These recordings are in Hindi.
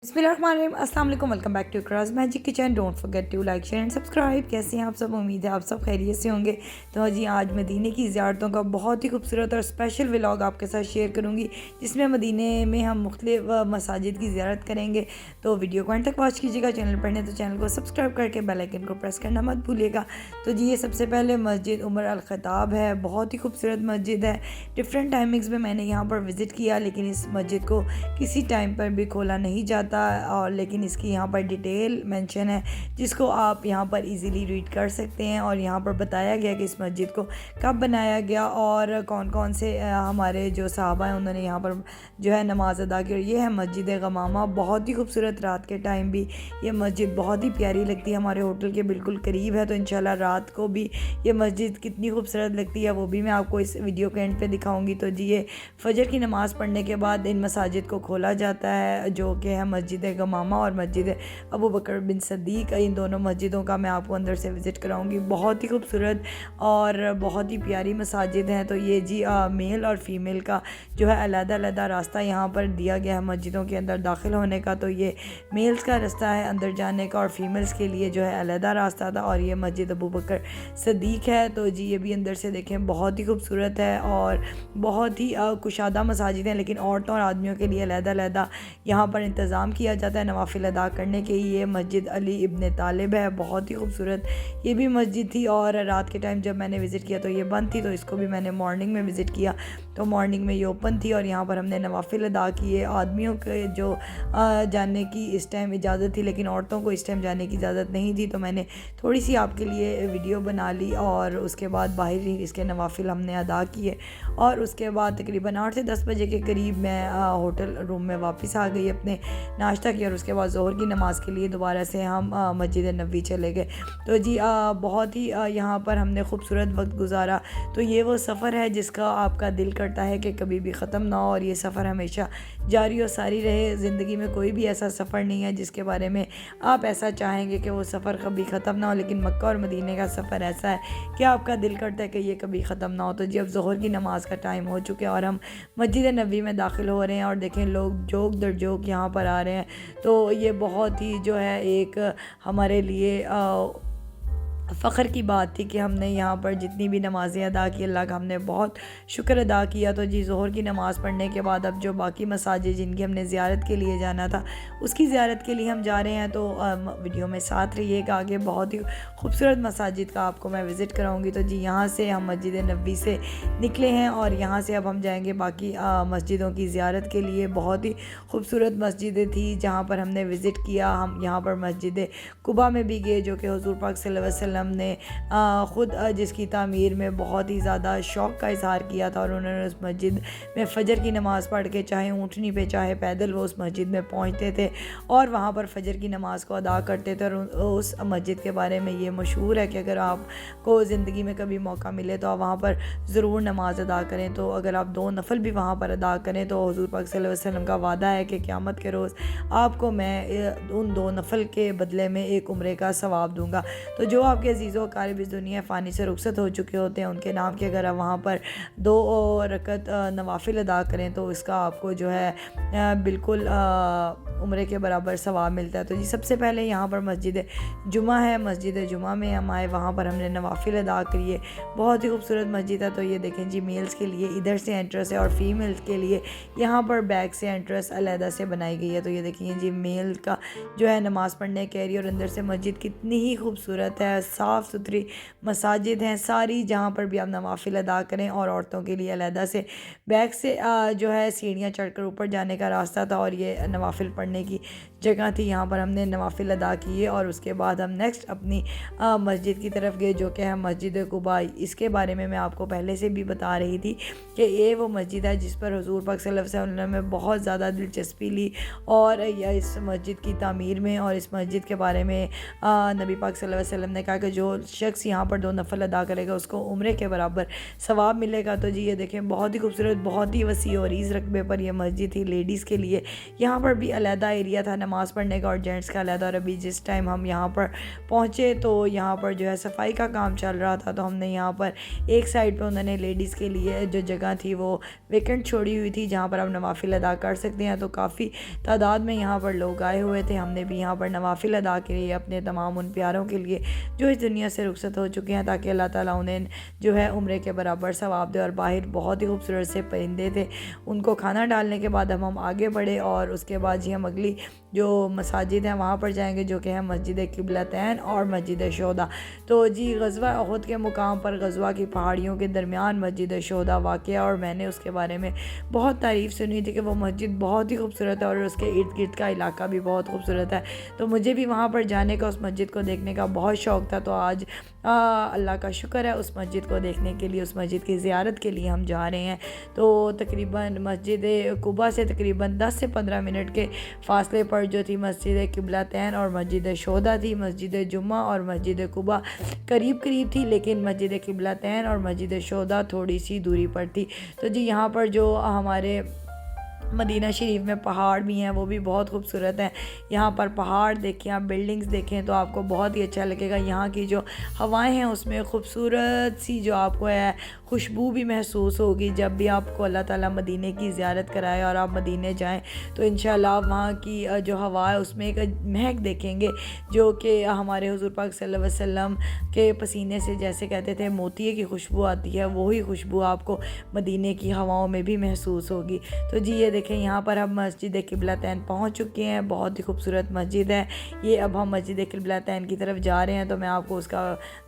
बिस्मिल्लाहिर्रहमानिर्रहीम, अस्सलाम वालेकुम, welcome back to Ikraz magic kitchen. Don't forget to like share and subscribe. कैसे हैं आप सब? उम्मीद है आप सब खैरियत से होंगे। तो जी आज मदीने की ज़ियारतों का बहुत ही खूबसूरत और स्पेशल व्लॉग आपके साथ शेयर करूंगी, जिसमें मदीने में हम मुख्तलिफ मसाजिद की ज़ियारत करेंगे। तो वीडियो को एंड तक वॉच कीजिएगा। चैनल पर नहीं तो चैनल को सब्सक्राइब करके बेल आइकन को प्रेस करना मत भूलिएगा। तो जी ये सबसे पहले मस्जिद उमर अल ख़त्ताब है। बहुत ही खूबसूरत मस्जिद है। डिफरेंट टाइमिंग्स में मैंने यहाँ पर विज़िट किया, लेकिन इस मस्जिद को किसी टाइम पर भी खोला नहीं जाता, और लेकिन इसकी यहाँ पर डिटेल मेंशन है जिसको आप यहाँ पर इजीली रीड कर सकते हैं। और यहाँ पर बताया गया कि इस मस्जिद को कब बनाया गया और कौन कौन से हमारे जो सहाबा हैं उन्होंने यहाँ पर जो है नमाज़ अदा की। और ये है मस्जिद गमामा। बहुत ही खूबसूरत, रात के टाइम भी ये मस्जिद बहुत ही प्यारी लगती है। हमारे होटल के बिल्कुल करीब है, तो इंशाल्लाह रात को भी ये मस्जिद कितनी खूबसूरत लगती है वो भी मैं आपको इस वीडियो के एंड पे दिखाऊंगी। तो जी ये फजर की नमाज़ पढ़ने के बाद इन मसाजिद को खोला जाता है, जो कि है मस्जिद गमामा और मस्जिद अबू बकर बिन सदीक। इन दोनों मस्जिदों का मैं आपको अंदर से विज़िट कराऊंगी। बहुत ही खूबसूरत और बहुत ही प्यारी मसाजिद हैं। तो ये जी मेल और फीमेल का जो है अलग-अलग रास्ता यहाँ पर दिया गया है मस्जिदों के अंदर दाखिल होने का। तो ये मेल्स का रास्ता है अंदर जाने का, और फीमेल्स के लिए जो है अलग रास्ता था। और ये मस्जिद अबू बकर सदीक है। तो जी ये भी अंदर से देखें बहुत ही खूबसूरत है और बहुत ही कुशादा मसाजिद हैं, लेकिन औरतों और आदमियों के लिए अलग-अलग यहाँ पर इंतज़ाम किया जाता है नवाफिल अदा करने के। ये मस्जिद अली इब्न तालिब है। बहुत ही खूबसूरत ये भी मस्जिद थी, और रात के टाइम जब मैंने विज़िट किया तो ये बंद थी, तो इसको भी मैंने मॉर्निंग में विज़िट किया तो मॉर्निंग में ये ओपन थी। और यहाँ पर हमने नवाफिल अदा किए। आदमियों के जो जाने की इस टाइम इजाज़त थी, लेकिन औरतों को इस टाइम जाने की इजाज़त नहीं थी, तो मैंने थोड़ी सी आपके लिए वीडियो बना ली। और उसके बाद बाहर ही इसके नवाफिल हमने अदा किए, और उसके बाद तकरीबन 8 से 10 बजे के करीब मैं होटल रूम में वापस आ गई, अपने नाश्ता किया, और उसके बाद ज़ोहर की नमाज़ के लिए दोबारा से हम मस्जिद नबवी चले गए। तो जी बहुत ही यहाँ पर हमने खूबसूरत वक्त गुजारा। तो ये वो सफ़र है जिसका आपका दिल करता है कि कभी भी ख़त्म ना हो, और ये सफ़र हमेशा जारी और सारी रहे। ज़िंदगी में कोई भी ऐसा सफ़र नहीं है जिसके बारे में आप ऐसा चाहेंगे कि वो सफ़र कभी ख़त्म ना हो, लेकिन मक्का और मदीने का सफ़र ऐसा है कि आपका दिल करता है कि ये कभी ख़त्म ना हो। तो जी अब ज़ोहर की नमाज़ का टाइम हो चुका है और हम मस्जिद नबवी में दाखिल हो रहे हैं, और देखें लोग जोक दर जोक यहाँ पर आ रहे हैं। तो ये बहुत ही जो है एक हमारे लिए फ़ख्र की बात थी कि हमने यहाँ पर जितनी भी नमाज़ें अदा की, अल्लाह का हमने बहुत शुक्र अदा किया। तो जी ज़ोहर की नमाज़ पढ़ने के बाद अब जो बाकी मसाजिद जिनकी हमने ज़ियारत के लिए जाना था उसकी ज़ियारत के लिए हम जा रहे हैं। तो वीडियो में साथ रहिएगा। आगे बहुत ही खूबसूरत मसाजिद का आपको मैं विज़िट कराऊँगी। तो जी यहाँ से हम मस्जिद नबवी से निकले हैं, और यहाँ से अब हम जाएँगे बाकी मस्जिदों की ज़ियारत के लिए। बहुत ही खूबसूरत मस्जिदें थी जहाँ पर हमने विज़िट किया। हम यहाँ पर मस्जिद कुबा में भी गए, जो कि हुज़ूर पाक सल्लल्लाहु अलैहि वसल्लम ने ख़ुद जिसकी तामीर में बहुत ही ज़्यादा शौक़ का इज़हार किया था, और उन्होंने उस मस्जिद में फ़जर की नमाज़ पढ़ के चाहे ऊँटनी पे चाहे पैदल वो उस मस्जिद में पहुँचते थे और वहाँ पर फ़जर की नमाज़ को अदा करते थे। और उस मस्जिद के बारे में ये मशहूर है कि अगर आपको ज़िंदगी में कभी मौका मिले तो आप वहाँ पर ज़रूर नमाज़ अदा करें। तो अगर आप 2 नफल भी वहाँ पर अदा करें तो हुज़ूर पाक सल्लल्लाहु अलैहि वसल्लम का वादा है कि क़यामत के रोज़ आपको मैं उन 2 नफल के बदले में एक उम्रे का सवाब दूँगा। तो जो आपके अजीज़ों कारब इस दुनिया फ़ानी से रुखसत हो चुके होते हैं उनके नाम के अगर आप वहाँ पर 2 रकत नवाफिल अदा करें तो इसका आपको जो है बिल्कुल उम्रे के बराबर सवाब मिलता है। तो जी सबसे पहले यहाँ पर मस्जिद जुमा है। मस्जिद जुमा में हम आए, वहाँ पर हमने नवाफिल अदा किए। बहुत ही खूबसूरत मस्जिद है। तो ये देखें जी मेल्स के लिए इधर से एंट्रेंस है, और फीमेल्स के लिए यहाँ पर बैक से एंट्रेंस अलहदा से बनाई गई है। तो ये देखिए जी मेल का जो है नमाज़ पढ़ने के एरिया, और अंदर से मस्जिद कितनी ही खूबसूरत है। साफ़ सुथरी मसाजिद हैं सारी, जहाँ पर भी आप नवाफिल अदा करें। और औरतों के लिए अलहदा से बैक से जो है सीढ़ियाँ चढ़कर ऊपर जाने का रास्ता था, और ये नवाफिल पढ़ने की जगह थी। यहाँ पर हमने नवाफिल अदा किए, और उसके बाद हम नेक्स्ट अपनी मस्जिद की तरफ गए, जो कि है मस्जिद कुबा। इसके बारे में मैं आपको पहले से भी बता रही थी कि ये वो मस्जिद है जिस पर हुज़ूर पाक सल्लल्लाहु अलैहि वसल्लम ने बहुत ज़्यादा दिलचस्पी ली, और इस मस्जिद की तामीर में और इस मस्जिद के बारे में नबी पाक सल्लल्लाहु अलैहि वसल्लम ने कहा कि जो शख्स यहाँ पर 2 नफल अदा करेगा उसको उम्रे के बराबर सवाब मिलेगा। तो जी ये देखें बहुत ही खूबसूरत, बहुत ही वसी और ईज़ रकबे पर यह मस्जिद थी लेडीज़ के लिए। यहाँ पर भी अलग अलहदा एरिया था नमाज़ पढ़ने का और जेंट्स का अलहदा। और अभी जिस टाइम हम यहाँ पर पहुँचे तो यहाँ पर जो है सफाई का काम चल रहा था, तो हमने यहाँ पर एक साइड पे उन्होंने लेडीज़ के लिए जो जगह थी वो वेकेंट छोड़ी हुई थी जहाँ पर आप नवाफिल अदा कर सकते हैं। तो काफ़ी तादाद में यहाँ पर लोग आए हुए थे। हमने भी यहाँ पर नवाफिल अदा किए अपने तमाम उन प्यारों के लिए जो इस दुनिया से रुखसत हो चुके हैं, ताकि अल्लाह ताला उन्हें जो है उम्रे के बराबर सवाब दे। और बाहर बहुत ही खूबसूरत से परिंदे थे, उनको खाना डालने के बाद हम आगे बढ़े और उसके बाद जी हम अगली जो मसाजिद हैं वहाँ पर जाएंगे, जो कि है मस्जिद किबलतैन और मस्जिद शोदा। तो जी गज़वा उहद के मुकाम पर गज़वा की पहाड़ियों के दरमियान मस्जिद शोदा वाक़या, और मैंने उसके बारे में बहुत तारीफ़ सुनी थी कि वो मस्जिद बहुत ही खूबसूरत है और उसके इर्द गिर्द का इलाका भी बहुत खूबसूरत है। तो मुझे भी वहाँ पर जाने का, उस मस्जिद को देखने का बहुत शौक़ था। तो आज अल्लाह का शुक्र है उस मस्जिद को देखने के लिए, उस मस्जिद की ज़ियारत के लिए हम जा रहे हैं। तो तकरीबन मस्जिद कुबा से तकरीबन 10 से 15 मिनट के फ़ासले पर जो थी मस्जिद किबलतैन और मस्जिद शोदा थी। मस्जिद जुम्मा और मस्जिद कुबा करीब करीब थी, लेकिन मस्जिद किबलतैन और मस्जिद शोदा थोड़ी सी दूरी पर थी। तो जी यहाँ पर जो हमारे मदीना शरीफ में पहाड़ भी हैं वो भी बहुत खूबसूरत हैं। यहाँ पर पहाड़ देखें, आप बिल्डिंग्स देखें तो आपको बहुत ही अच्छा लगेगा। यहाँ की जो हवाएं हैं उसमें खूबसूरत सी जो आपको है खुशबू भी महसूस होगी। जब भी आपको अल्लाह ताला मदीने की ज़ियारत कराए और आप मदीने जाएं तो इंशाल्लाह वहाँ की जो हवा है उसमें एक महक देखेंगे, जो कि हमारे हुज़ूर पाक सल्लल्लाहु अलैहि वसल्लम के पसीने से जैसे कहते थे मोतिये की खुशबू आती है, वही खुशबू आपको मदीने की हवाओं में भी महसूस होगी। तो जी ये देखें यहाँ पर हम मस्जिद किबलतैन पहुँच चुके हैं। बहुत ही खूबसूरत मस्जिद है ये। अब हम मस्जिद किबलतैन की तरफ जा रहे हैं, तो मैं आपको उसका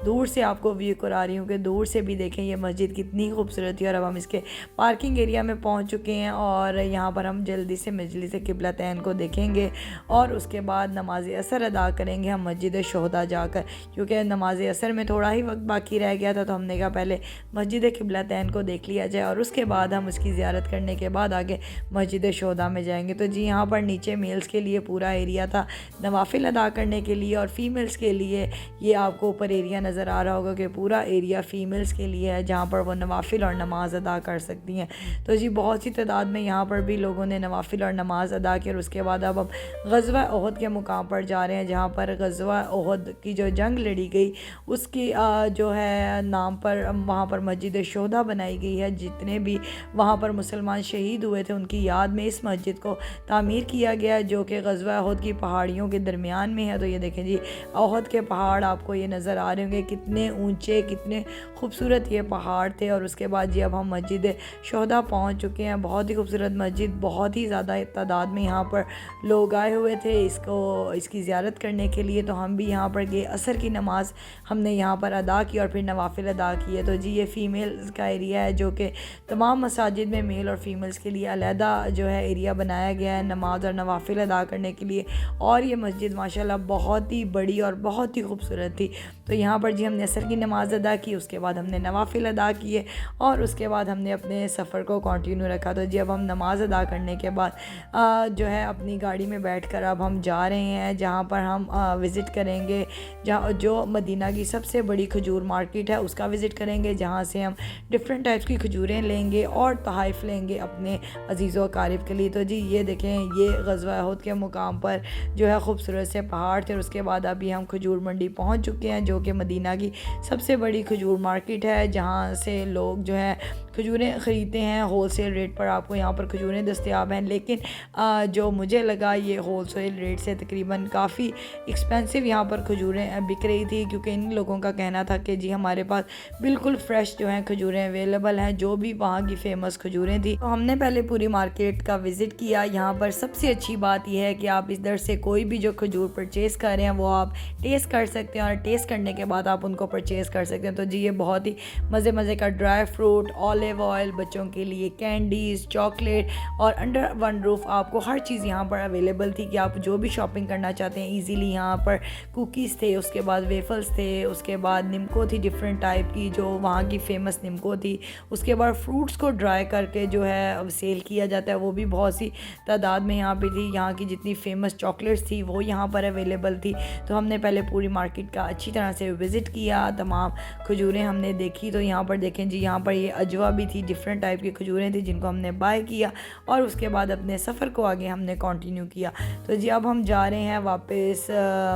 दूर से आपको व्यू करा रही हूँ कि दूर से भी देखें ये मस्जिद कितनी खूबसूरत है। और अब हम इसके पार्किंग एरिया में पहुँच चुके हैं और यहाँ पर हम जल्दी से मस्जिद किबलतैन को देखेंगे और उसके बाद नमाज असर अदा करेंगे हम मस्जिद शोहदा जाकर, क्योंकि नमाज असर में थोड़ा ही वक्त बाकी रह गया था। तो हमने कहा पहले मस्जिद किबलतैन को देख लिया जाए और उसके बाद हम उसकी ज़ियारत करने के बाद आगे मस्जिद शोदा में जाएंगे। तो जी यहाँ पर नीचे मेल्स के लिए पूरा एरिया था नवाफिल अदा करने के लिए, और फीमेल्स के लिए ये आपको ऊपर एरिया नज़र आ रहा होगा कि पूरा एरिया फ़ीमेल्स के लिए है जहाँ पर वो नवाफिल और नमाज अदा कर सकती हैं। तो जी बहुत सी तादाद में यहाँ पर भी लोगों ने नवाफिल और नमाज अदा की। और उसके बाद अब हम गज़वा उहद के मुकाम पर जा रहे हैं, जहाँ पर गज़वा उहद की जो जंग लड़ी गई उसकी जो है नाम पर वहाँ पर मस्जिद शोदा बनाई गई है। जितने भी वहाँ पर मुसलमान शहीद हुए थे उनकी याद में इस मस्जिद को तामीर किया गया है, जो कि गज़वा उहद की पहाड़ियों के दरमियान में है। तो ये देखें जी उहद के पहाड़ आपको ये नज़र आ रहे होंगे, कितने ऊंचे कितने खूबसूरत ये पहाड़ थे। और उसके बाद जी अब हम मस्जिद शोदा पहुंच चुके हैं। बहुत ही खूबसूरत मस्जिद, बहुत ही ज़्यादा तादाद में यहाँ पर लोग आए हुए थे इसकी ज़ियारत करने के लिए। तो हम भी यहाँ पर गए, असर की नमाज़ हमने यहाँ पर अदा की और फिर नवाफिल अदा किए। तो जी ये फ़ीमेल्स का एरिया है, जो कि तमाम मसाजिद में मेल और फीमेल्स के लिए अलहदा जो है एरिया बनाया गया है नमाज और नवाफिल अदा करने के लिए। और ये मस्जिद माशाल्लाह बहुत ही बड़ी और बहुत ही खूबसूरत थी। तो यहाँ पर जी हमने असर की नमाज़ अदा की, उसके बाद हमने नवाफिल अदा किए और उसके बाद हमने अपने सफ़र को कंटिन्यू रखा। तो जी अब हम नमाज़ अदा करने के बाद जो है अपनी गाड़ी में बैठकर अब हम जा रहे हैं जहाँ पर हम विज़िट करेंगे, जहाँ जो मदीना की सबसे बड़ी खजूर मार्केट है उसका विज़िट करेंगे, जहाँ से हम डिफरेंट टाइप्स की खजूरें लेंगे और तोहफ़े लेंगे अपने अजीज़ों अकारिब के लिए। तो जी ये देखें ये गज़वा उहद के मुकाम पर जो है खूबसूरत से पहाड़ थे। और उसके बाद अभी हम खजूर मंडी पहुँच चुके हैं, जो कि मदीना की सबसे बड़ी खजूर मार्केट है, जहाँ से लोग जो है खजूरें ख़रीदते हैं होलसेल रेट पर। आपको यहाँ पर खजूरें दस्तयाब हैं, लेकिन जो मुझे लगा ये होलसेल रेट से तकरीबन काफ़ी एक्सपेंसिव यहाँ पर खजूरें बिक रही थी, क्योंकि इन लोगों का कहना था कि जी हमारे पास बिल्कुल फ़्रेश जो हैं खजूरें अवेलेबल हैं, जो भी वहाँ की फ़ेमस खजूरें थी। तो हमने पहले पूरी मार्केट का विज़िट किया। यहाँ पर सबसे अच्छी बात यह है कि आप इधर से कोई भी जो खजूर परचेज़ कर रहे हैं वो आप टेस्ट कर सकते हैं और टेस्ट करने के बाद आप उनको परचेज़ कर सकते हैं। तो जी ये बहुत ही मज़े का ड्राई फ्रूट, ऑलिव ऑयल, बच्चों के लिए कैंडीज़, चॉकलेट और अंडर वन रूफ़ आपको हर चीज़ यहाँ पर अवेलेबल थी कि आप जो भी शॉपिंग करना चाहते हैं ईज़िली। यहाँ पर कुकीज़ थे, उसके बाद वेफल्स थे, उसके बाद निम्को थी डिफरेंट टाइप की जो वहाँ की फ़ेमस निम्को थी। उसके बाद फ्रूट्स को ड्राई करके जो है सेल किया जाता है, वो भी बहुत सी तादाद में यहाँ पे थी। यहाँ की जितनी फ़ेमस चॉकलेट्स थी वो यहाँ पर अवेलेबल थी। तो हमने पहले पूरी मार्केट का अच्छी तरह तरह से विज़िट किया, तमाम खजूरें हमने देखी। तो यहाँ पर देखें जी, यहाँ पर ये अजवा भी थी, डिफरेंट टाइप की खजूरें थी जिनको हमने बाय किया और उसके बाद अपने सफ़र को आगे हमने कंटिन्यू किया। तो जी अब हम जा रहे हैं वापस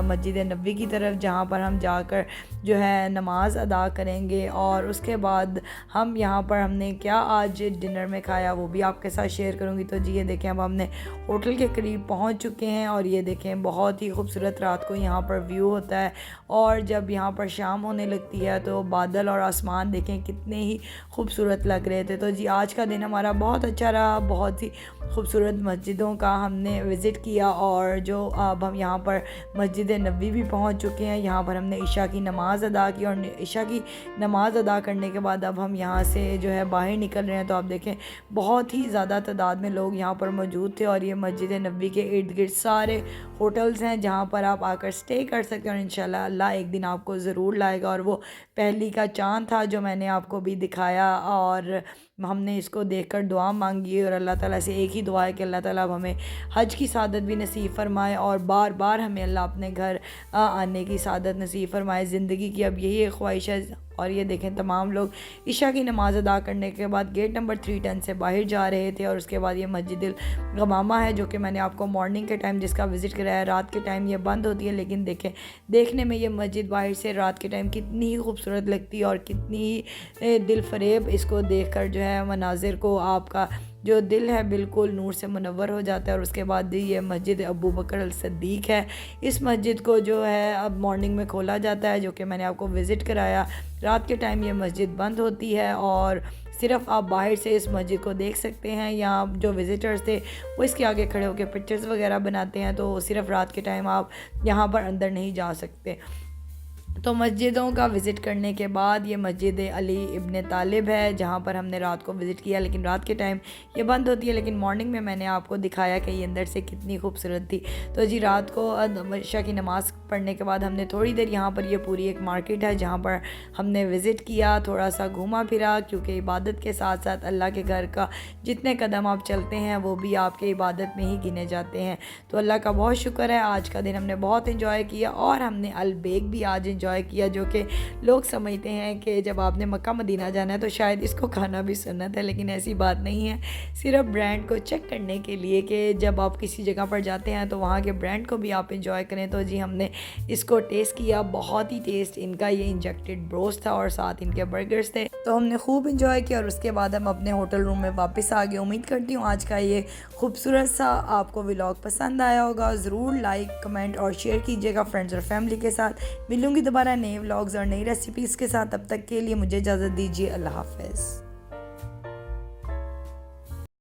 मस्जिद नबवी की तरफ, जहाँ पर हम जाकर जो है नमाज अदा करेंगे और उसके बाद हम यहाँ पर हमने क्या आज डिनर में खाया वो भी आपके साथ शेयर करूँगी। तो जी ये देखें, अब हमने होटल के करीब पहुँच चुके हैं और ये देखें बहुत ही खूबसूरत रात को यहाँ पर व्यू होता है और जब यहाँ पर शाम होने लगती है तो बादल और आसमान देखें कितने ही खूबसूरत लग रहे थे। तो जी आज का दिन हमारा बहुत अच्छा रहा, बहुत ही खूबसूरत मस्जिदों का हमने विज़िट किया और जो अब हम यहाँ पर मस्जिद नबवी भी पहुँच चुके हैं। यहाँ पर हमने इशा की नमाज़ अदा की और इशा की नमाज़ अदा करने के बाद अब हम यहाँ से जो है बाहर निकल रहे हैं। तो आप देखें बहुत ही ज़्यादा तादाद में लोग यहाँ पर मौजूद थे और ये मस्जिद नबवी के इर्द गिर्द सारे होटल्स हैं जहाँ पर आप आकर स्टे कर सकते हैं और इंशाल्लाह अल्लाह एक दिन आपको ज़रूर लाएगा। और वो पहली का चाँद था जो मैंने आपको भी दिखाया और हमने इसको देखकर दुआ मांगी और अल्लाह ताला से एक ही दुआ है कि अल्लाह ताला अब हमें हज की सादत भी नसीब फरमाए और बार बार हमें अल्लाह अपने घर आने की सादत नसीब फरमाए। ज़िंदगी की अब यही एक ख्वाहिश है। और ये देखें तमाम लोग इशा की नमाज़ अदा करने के बाद गेट नंबर 310 से बाहर जा रहे थे और उसके बाद ये मस्जिद गमामा है जो कि मैंने आपको मॉर्निंग के टाइम जिसका विज़िट कराया, रात के टाइम ये बंद होती है, लेकिन देखें देखने में ये मस्जिद बाहर से रात के टाइम कितनी ही खूबसूरत लगती है और कितनी ही दिल फरेब इसको देख कर जो है मनाजिर को आपका जो दिल है बिल्कुल नूर से मुनव्वर हो जाता है। और उसके बाद ये मस्जिद अबू बकर अल सिद्दीक़ है। इस मस्जिद को जो है अब मॉर्निंग में खोला जाता है जो कि मैंने आपको विज़िट कराया। रात के टाइम ये मस्जिद बंद होती है और सिर्फ़ आप बाहर से इस मस्जिद को देख सकते हैं। यहाँ जो विज़िटर्स थे वो इसके आगे खड़े होकर पिक्चर्स वगैरह बनाते हैं, तो सिर्फ़ रात के टाइम आप यहाँ पर अंदर नहीं जा सकते। तो मस्जिदों का विज़िट करने के बाद ये मस्जिद अली इब्न तालिब है जहाँ पर हमने रात को विज़िट किया, लेकिन रात के टाइम ये बंद होती है, लेकिन मॉर्निंग में मैंने आपको दिखाया कि ये अंदर से कितनी खूबसूरत थी। तो जी रात को इशा की नमाज़ पढ़ने के बाद हमने थोड़ी देर यहाँ पर ये पूरी एक मार्केट है जहाँ पर हमने विज़िट किया, थोड़ा सा घूमा फिरा, क्योंकि इबादत के साथ साथ अल्लाह के घर का जितने कदम आप चलते हैं वो भी आपके इबादत में ही गिने जाते हैं। तो अल्लाह का बहुत शुक्र है, आज का दिन हमने बहुत इंजॉय किया और हमने अलबेग भी आज इंजॉय किया, जो कि लोग समझते हैं कि जब आपने मक्का मदीना जाना है तो शायद इसको खाना भी सुन्नत है, लेकिन ऐसी बात नहीं है। सिर्फ ब्रांड को चेक करने के लिए कि जब आप किसी जगह पर जाते हैं तो वहाँ के ब्रांड को भी आप इंजॉय करें। तो जी हमने इसको टेस्ट किया, बहुत ही टेस्ट इनका ये इंजेक्टेड ब्रोस्ट था और साथ इनके बर्गर्स थे, तो हमने खूब इंजॉय किया और उसके बाद हम अपने होटल रूम में वापस आ गए। उम्मीद करती हूँ आज का ये खूबसूरत सा आपको व्लॉग पसंद आया होगा। ज़रूर लाइक कमेंट और शेयर कीजिएगा फ्रेंड्स और फैमिली के साथ। मिलूँगी दोबारा नए व्लॉग्स और नई रेसिपीज़ के साथ, तब तक के लिए मुझे इजाज़त दीजिए। अल्लाह हाफ़िज़।